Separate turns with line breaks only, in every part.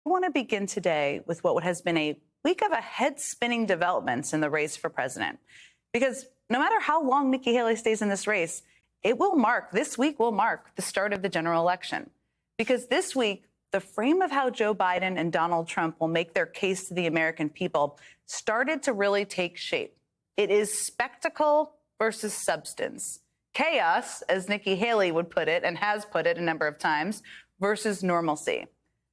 I want to begin today with what has been a week of head-spinning developments in the race for president. Because no matter how long Nikki Haley stays in this race, this week will mark the start of the general election. Because this week, the frame of how Joe Biden and Donald Trump will make their case to the American people started to really take shape. It is spectacle versus substance. Chaos, as Nikki Haley would put it and has put it a number of times, versus normalcy.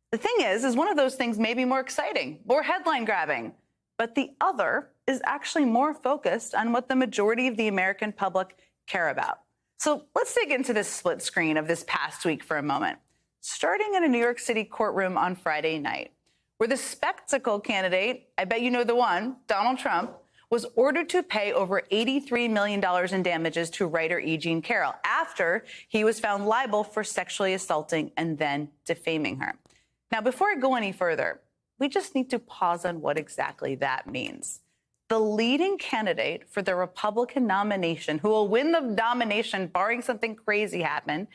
The thing is one of those things may be more exciting, more headline grabbing, but the other is actually more focused on what the majority of the American public care about. So let's dig into this split screen of this past week for a moment, starting in a New York City courtroom on Friday night, where the spectacle candidate, I bet you know the one, Donald Trump, was ordered to pay over $83 million in damages to writer E. Jean Carroll after he was found liable for sexually assaulting and then defaming her. Now, before I go any further, we just need to pause on what exactly that means. The leading candidate for the Republican nomination, who will win the nomination barring something crazy happen,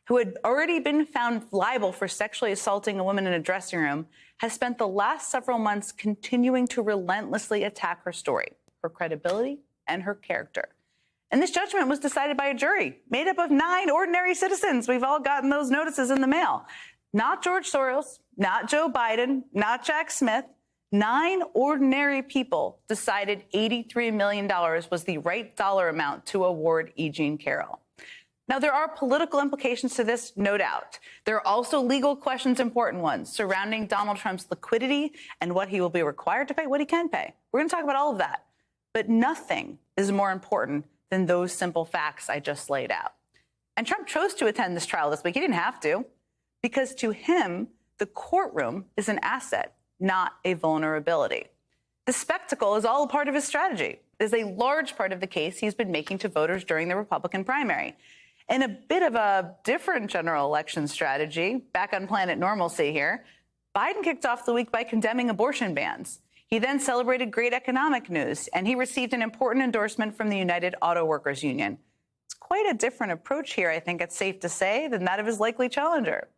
who had already been found liable for sexually assaulting a woman in a dressing room, has spent the last several months continuing to relentlessly attack her story, her credibility, and her character. And this judgment was decided by a jury made up of 9 ordinary citizens. We've all gotten those notices in the mail. Not George Soros, not Joe Biden, not Jack Smith. 9 ordinary people decided $83 million was the right dollar amount to award E. Jean Carroll. Now, there are political implications to this, no doubt. There are also legal questions, important ones, surrounding Donald Trump's liquidity and what he will be required to pay, what he can pay. We're going to talk about all of that. But nothing is more important than those simple facts I just laid out. And Trump chose to attend this trial this week. He didn't have to, because to him, the courtroom is an asset, not a vulnerability. The spectacle is all a part of his strategy. It is a large part of the case he's been making to voters during the Republican primary. In a bit of a different general election strategy, back on planet normalcy here, Biden kicked off the week by condemning abortion bans. He then celebrated great economic news, and he received an important endorsement from the United Auto Workers Union. It's quite a different approach here, I think it's safe to say, than that of his likely challenger.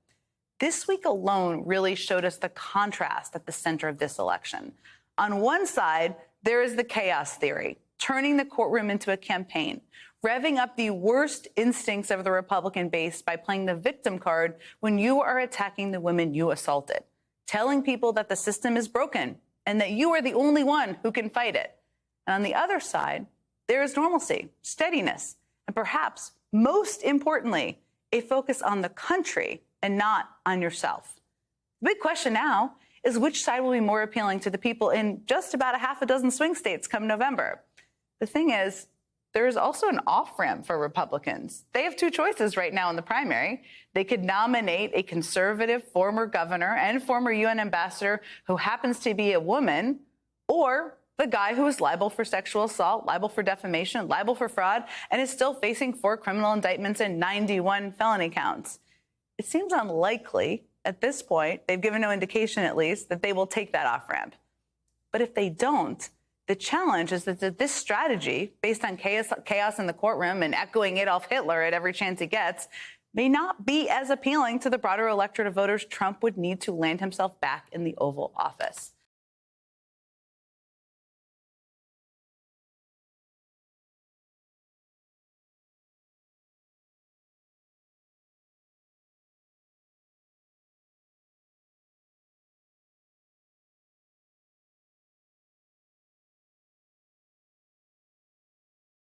This week alone really showed us the contrast at the center of this election. On one side, there is the chaos theory, turning the courtroom into a campaign, revving up the worst instincts of the Republican base by playing the victim card when you are attacking the women you assaulted, telling people that the system is broken and that you are the only one who can fight it. And on the other side, there is normalcy, steadiness, and perhaps most importantly, a focus on the country and not on yourself. The big question now is which side will be more appealing to the people in just about a half a dozen swing states come November. The thing is, there is also an off-ramp for Republicans. They have 2 choices right now in the primary. They could nominate a conservative former governor and former UN ambassador who happens to be a woman, or the guy who is liable for sexual assault, liable for defamation, liable for fraud, and is still facing 4 criminal indictments and 91 felony counts. It seems unlikely at this point, they've given no indication at least, that they will take that off-ramp. But if they don't, the challenge is that this strategy, based on chaos in the courtroom and echoing Adolf Hitler at every chance he gets, may not be as appealing to the broader electorate of voters Trump would need to land himself back in the Oval Office.